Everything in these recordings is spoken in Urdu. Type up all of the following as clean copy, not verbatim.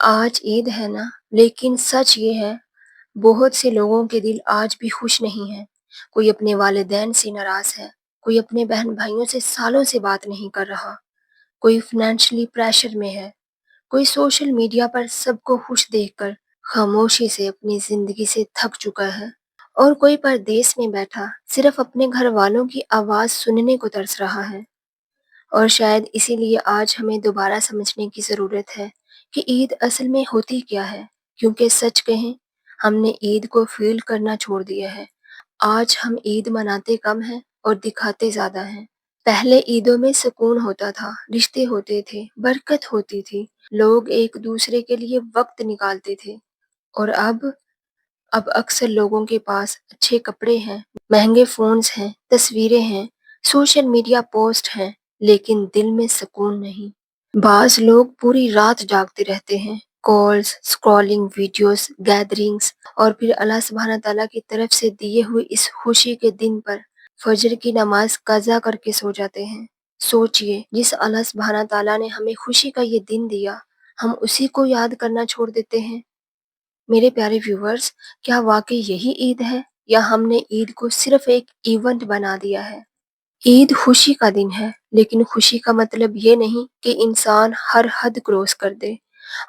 آج عید ہے نا، لیکن سچ یہ ہے بہت سے لوگوں کے دل آج بھی خوش نہیں ہیں۔ کوئی اپنے والدین سے ناراض ہے، کوئی اپنے بہن بھائیوں سے سالوں سے بات نہیں کر رہا، کوئی فائنینشلی پریشر میں ہے، کوئی سوشل میڈیا پر سب کو خوش دیکھ کر خاموشی سے اپنی زندگی سے تھک چکا ہے، اور کوئی پردیس میں بیٹھا صرف اپنے گھر والوں کی آواز سننے کو ترس رہا ہے۔ اور شاید اسی لیے آج ہمیں دوبارہ سمجھنے کی ضرورت ہے کہ عید اصل میں ہوتی کیا ہے، کیونکہ سچ کہیں ہم نے عید کو فیل کرنا چھوڑ دیا ہے۔ آج ہم عید مناتے کم ہیں اور دکھاتے زیادہ ہیں۔ پہلے عیدوں میں سکون ہوتا تھا، رشتے ہوتے تھے، برکت ہوتی تھی، لوگ ایک دوسرے کے لیے وقت نکالتے تھے۔ اور اب اکثر لوگوں کے پاس اچھے کپڑے ہیں، مہنگے فونز ہیں، تصویریں ہیں، سوشل میڈیا پوسٹ ہیں، لیکن دل میں سکون نہیں۔ بعض لوگ پوری رات جاگتے رہتے ہیں، کالز، اسکرولنگ ویڈیوز، گیدرنگز، اور پھر اللہ سبحانہ تعالیٰ کی طرف سے دیے ہوئے اس خوشی کے دن پر فجر کی نماز قضا کر کے سو جاتے ہیں۔ سوچئے، جس اللہ سبحانہ تعالیٰ نے ہمیں خوشی کا یہ دن دیا، ہم اسی کو یاد کرنا چھوڑ دیتے ہیں۔ میرے پیارے ویورز، کیا واقعی یہی عید ہے، یا ہم نے عید کو صرف ایک ایونٹ بنا دیا ہے؟ عید خوشی کا دن ہے، لیکن خوشی کا مطلب یہ نہیں کہ انسان ہر حد کراس کر دے۔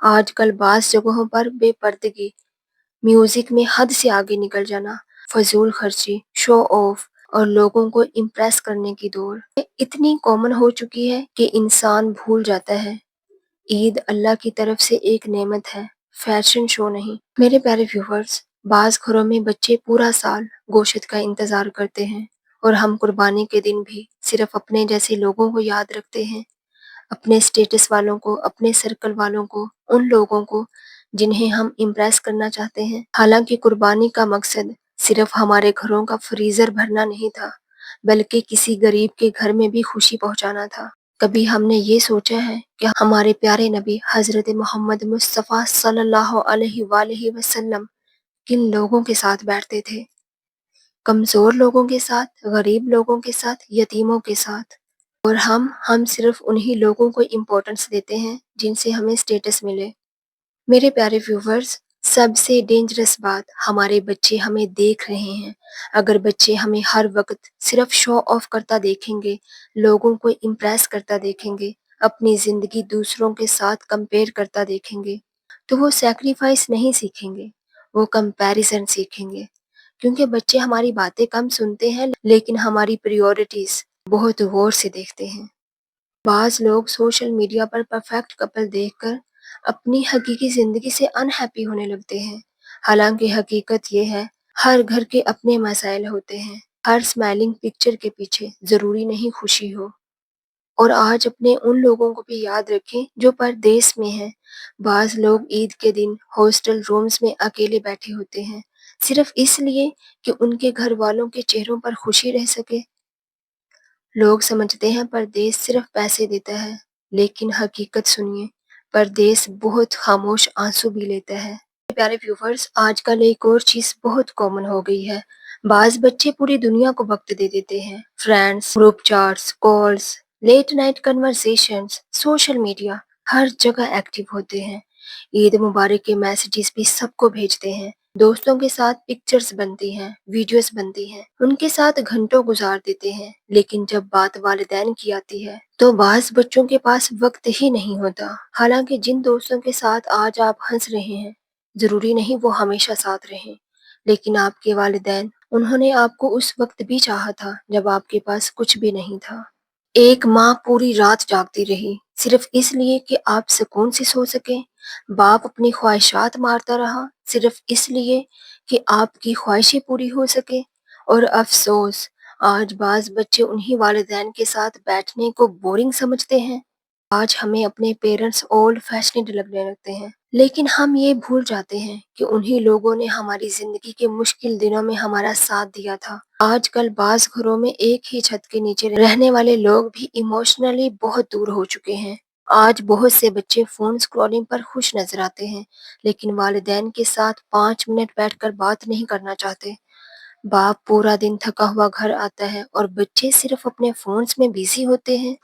آج کل بعض جگہوں پر بے پردگی، میوزک میں حد سے آگے نکل جانا، فضول خرچی، شو آف اور لوگوں کو امپریس کرنے کی دوڑ اتنی کامن ہو چکی ہے کہ انسان بھول جاتا ہے عید اللہ کی طرف سے ایک نعمت ہے، فیشن شو نہیں۔ میرے پیارے ویورز، بعض گھروں میں بچے پورا سال گوشت کا انتظار کرتے ہیں، اور ہم قربانی کے دن بھی صرف اپنے جیسے لوگوں کو یاد رکھتے ہیں، اپنے اسٹیٹس والوں کو، اپنے سرکل والوں کو، ان لوگوں کو جنہیں ہم امپریس کرنا چاہتے ہیں۔ حالانکہ قربانی کا مقصد صرف ہمارے گھروں کا فریزر بھرنا نہیں تھا، بلکہ کسی غریب کے گھر میں بھی خوشی پہنچانا تھا۔ کبھی ہم نے یہ سوچا ہے کہ ہمارے پیارے نبی حضرت محمد مصطفیٰ صلی اللہ علیہ وآلہ وسلم کن لوگوں کے ساتھ بیٹھتے تھے؟ کمزور لوگوں کے ساتھ، غریب لوگوں کے ساتھ، یتیموں کے ساتھ۔ اور ہم صرف انہی لوگوں کو امپورٹنس دیتے ہیں جن سے ہمیں اسٹیٹس ملے۔ میرے پیارے ویورز، سب سے ڈینجرس بات، ہمارے بچے ہمیں دیکھ رہے ہیں۔ اگر بچے ہمیں ہر وقت صرف شو آف کرتا دیکھیں گے، لوگوں کو امپریس کرتا دیکھیں گے، اپنی زندگی دوسروں کے ساتھ کمپیئر کرتا دیکھیں گے، تو وہ سیکریفائس نہیں سیکھیں گے، وہ کمپیریزن سیکھیں گے۔ کیونکہ بچے ہماری باتیں کم سنتے ہیں، لیکن ہماری پریورٹیز بہت غور سے دیکھتے ہیں۔ بعض لوگ سوشل میڈیا پر پرفیکٹ کپل دیکھ کر اپنی حقیقی زندگی سے انہیپی ہونے لگتے ہیں، حالانکہ حقیقت یہ ہے ہر گھر کے اپنے مسائل ہوتے ہیں، ہر اسمائلنگ پکچر کے پیچھے ضروری نہیں خوشی ہو۔ اور آج اپنے ان لوگوں کو بھی یاد رکھیں جو پردیس میں ہیں۔ بعض لوگ عید کے دن ہاسٹل رومز میں اکیلے بیٹھے ہوتے ہیں، صرف اس لیے کہ ان کے گھر والوں کے چہروں پر خوشی رہ سکے۔ لوگ سمجھتے ہیں پردیس صرف پیسے دیتا ہے، لیکن حقیقت سنیے، پردیس بہت خاموش آنسو بھی لیتا ہے۔ پیارے ویورز، آج کل ایک اور چیز بہت کامن ہو گئی ہے۔ بعض بچے پوری دنیا کو وقت دے دیتے ہیں، friends, group chats, calls, late night conversations, social media, ہر جگہ ایکٹیو ہوتے ہیں۔ عید مبارک کے میسیجز بھی سب کو بھیجتے ہیں، دوستوں کے ساتھ پکچرز بنتی ہیں، ویڈیوز بنتی ہیں، ان کے ساتھ گھنٹوں گزار دیتے ہیں، لیکن جب بات والدین کی آتی ہے تو بعض بچوں کے پاس وقت ہی نہیں ہوتا۔ حالانکہ جن دوستوں کے ساتھ آج آپ ہنس رہے ہیں، ضروری نہیں وہ ہمیشہ ساتھ رہیں، لیکن آپ کے والدین، انہوں نے آپ کو اس وقت بھی چاہا تھا جب آپ کے پاس کچھ بھی نہیں تھا۔ ایک ماں پوری رات جاگتی رہی صرف اس لیے کہ آپ سکون سے سو سکیں، باپ اپنی خواہشات مارتا رہا صرف اس لیے کہ آپ کی خواہشیں پوری ہو سکے۔ اور افسوس، آج بعض بچے انہی والدین کے ساتھ بیٹھنے کو بورنگ سمجھتے ہیں۔ آج ہمیں اپنے پیرنٹس اولڈ فیشنڈ لگنے لگتے ہیں، لیکن ہم یہ بھول جاتے ہیں کہ انہی لوگوں نے ہماری زندگی کے مشکل دنوں میں ہمارا ساتھ دیا تھا۔ آج کل بعض گھروں میں ایک ہی چھت کے نیچے رہنے والے لوگ بھی ایموشنلی بہت دور ہو چکے ہیں۔ آج بہت سے بچے فون اسکرولنگ پر خوش نظر آتے ہیں، لیکن والدین کے ساتھ 5 منٹ بیٹھ کر بات نہیں کرنا چاہتے۔ باپ پورا دن تھکا ہوا گھر آتا ہے اور بچے صرف اپنے فونز میں بیزی ہوتے ہیں۔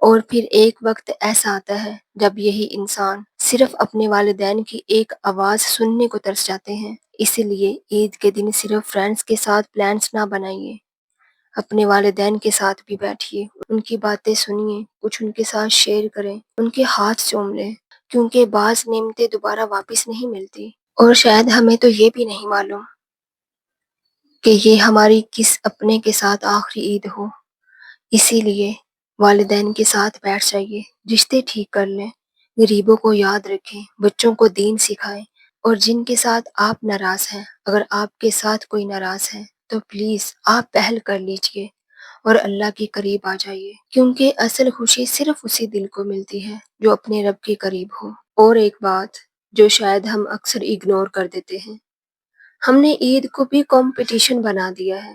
اور پھر ایک وقت ایسا آتا ہے جب یہی انسان صرف اپنے والدین کی ایک آواز سننے کو ترس جاتے ہیں۔ اسی لیے عید کے دن صرف فرینڈس کے ساتھ پلانس نہ بنائیے، اپنے والدین کے ساتھ بھی بیٹھیے، ان کی باتیں سنیے، کچھ ان کے ساتھ شیئر کریں، ان کے ہاتھ چوم لیں، کیونکہ بعض نعمتیں دوبارہ واپس نہیں ملتی، اور شاید ہمیں تو یہ بھی نہیں معلوم کہ یہ ہماری کس اپنے کے ساتھ آخری عید ہو۔ اسی لیے والدین کے ساتھ بیٹھ جائیے، رشتے ٹھیک کر لیں، غریبوں کو یاد رکھیں، بچوں کو دین سکھائیں، اور جن کے ساتھ آپ ناراض ہیں، اگر آپ کے ساتھ کوئی ناراض ہے تو پلیز آپ پہل کر لیجئے اور اللہ کے قریب آ جائیے، کیونکہ اصل خوشی صرف اسی دل کو ملتی ہے جو اپنے رب کے قریب ہو۔ اور ایک بات جو شاید ہم اکثر اگنور کر دیتے ہیں، ہم نے عید کو بھی کمپٹیشن بنا دیا ہے،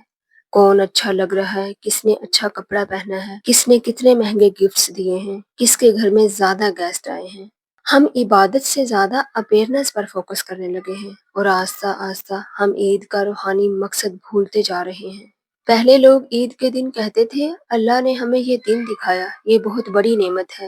کون اچھا لگ رہا ہے، کس نے اچھا کپڑا پہنا ہے، کس نے کتنے مہنگے گفٹس دیے ہیں، کس کے گھر میں زیادہ گیسٹ آئے ہیں۔ ہم عبادت سے زیادہ اویئرنیس پر فوکس کرنے لگے ہیں، اور آہستہ آہستہ ہم عید کا روحانی مقصد بھولتے جا رہے ہیں۔ پہلے لوگ عید کے دن کہتے تھے اللہ نے ہمیں یہ دن دکھایا، یہ بہت بڑی نعمت ہے،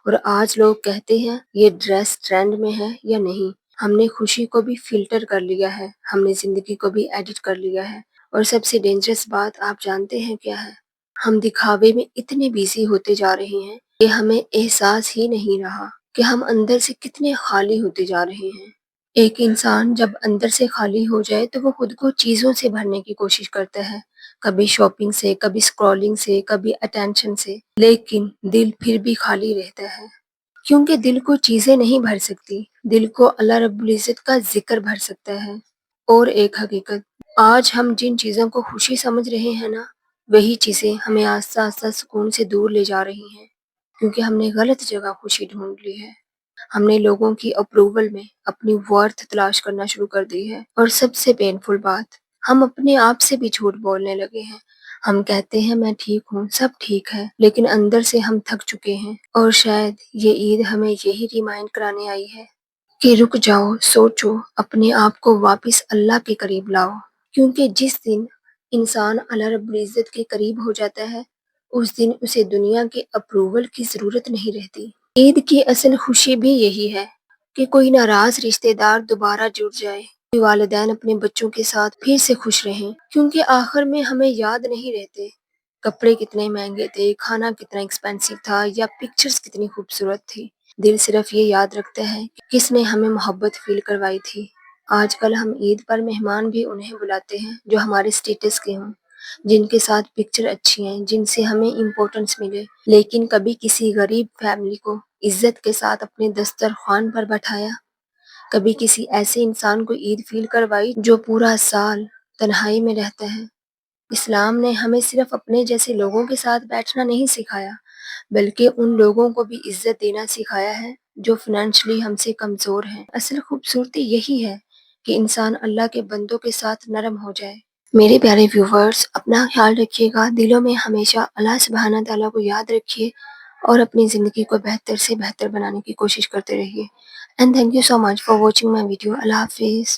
اور آج لوگ کہتے ہیں یہ ڈریس ٹرینڈ میں ہے یا نہیں۔ ہم نے خوشی کو بھی فلٹر کر لیا ہے، ہم نے زندگی کو بھی ایڈٹ کر لیا ہے، اور سب سے ڈینجرس بات آپ جانتے ہیں کیا ہے؟ ہم دکھاوے میں اتنے بیزی ہوتے جا رہے ہیں کہ ہمیں احساس ہی نہیں رہا کہ ہم اندر سے کتنے خالی ہوتے جا رہے ہیں۔ ایک انسان جب اندر سے خالی ہو جائے تو وہ خود کو چیزوں سے بھرنے کی کوشش کرتا ہے، کبھی شاپنگ سے، کبھی اسکرولنگ سے، کبھی اٹینشن سے، لیکن دل پھر بھی خالی رہتا ہے، کیونکہ دل کو چیزیں نہیں بھر سکتی، دل کو اللہ رب العزت کا ذکر بھر سکتا ہے۔ اور ایک حقیقت، آج ہم جن چیزوں کو خوشی سمجھ رہے ہیں نا، وہی چیزیں ہمیں آہستہ آہستہ سکون سے دور لے جا رہی ہیں، کیونکہ ہم نے غلط جگہ خوشی ڈھونڈ لی ہے۔ ہم نے لوگوں کی اپروول میں اپنی ورتھ تلاش کرنا شروع کر دی ہے، اور سب سے پینفل بات، ہم اپنے آپ سے بھی جھوٹ بولنے لگے ہیں۔ ہم کہتے ہیں میں ٹھیک ہوں، سب ٹھیک ہے، لیکن اندر سے ہم تھک چکے ہیں، اور شاید یہ عید ہمیں یہی ریمائنڈ کرانے آئی ہے کہ رک جاؤ، سوچو، اپنے آپ کو واپس اللہ کے قریب لاؤ، کیونکہ جس دن انسان اللہ رب العزت کے قریب ہو جاتا ہے، اس دن اسے دنیا کے اپروول کی ضرورت نہیں رہتی۔ عید کی اصل خوشی بھی یہی ہے کہ کوئی ناراض رشتہ دار دوبارہ جڑ جائے، کوئی والدین اپنے بچوں کے ساتھ پھر سے خوش رہیں، کیونکہ آخر میں ہمیں یاد نہیں رہتے کپڑے کتنے مہنگے تھے، کھانا کتنا ایکسپینسو تھا، یا پکچرز کتنی خوبصورت تھی۔ دل صرف یہ یاد رکھتا ہے کہ کس نے ہمیں محبت فیل کروائی تھی۔ آج کل ہم عید پر مہمان بھی انہیں بلاتے ہیں جو ہمارے سٹیٹس کے ہوں، جن کے ساتھ پکچر اچھی ہیں، جن سے ہمیں امپورٹنس ملے، لیکن کبھی کسی غریب فیملی کو عزت کے ساتھ اپنے دسترخوان پر بٹھایا؟ کبھی کسی ایسے انسان کو عید فیل کروائی جو پورا سال تنہائی میں رہتا ہے؟ اسلام نے ہمیں صرف اپنے جیسے لوگوں کے ساتھ بیٹھنا نہیں سکھایا، بلکہ ان لوگوں کو بھی عزت دینا سکھایا ہے جو فنانشلی ہم سے کمزور ہیں۔ اصل خوبصورتی یہی ہے کہ انسان اللہ کے بندوں کے ساتھ نرم ہو جائے۔ میرے پیارے ویورز، اپنا خیال رکھیے گا، دلوں میں ہمیشہ اللہ سبحانہ تعالیٰ کو یاد رکھیے، اور اپنی زندگی کو بہتر سے بہتر بنانے کی کوشش کرتے رہیے۔ And thank you so much for watching my video. اللہ حافظ۔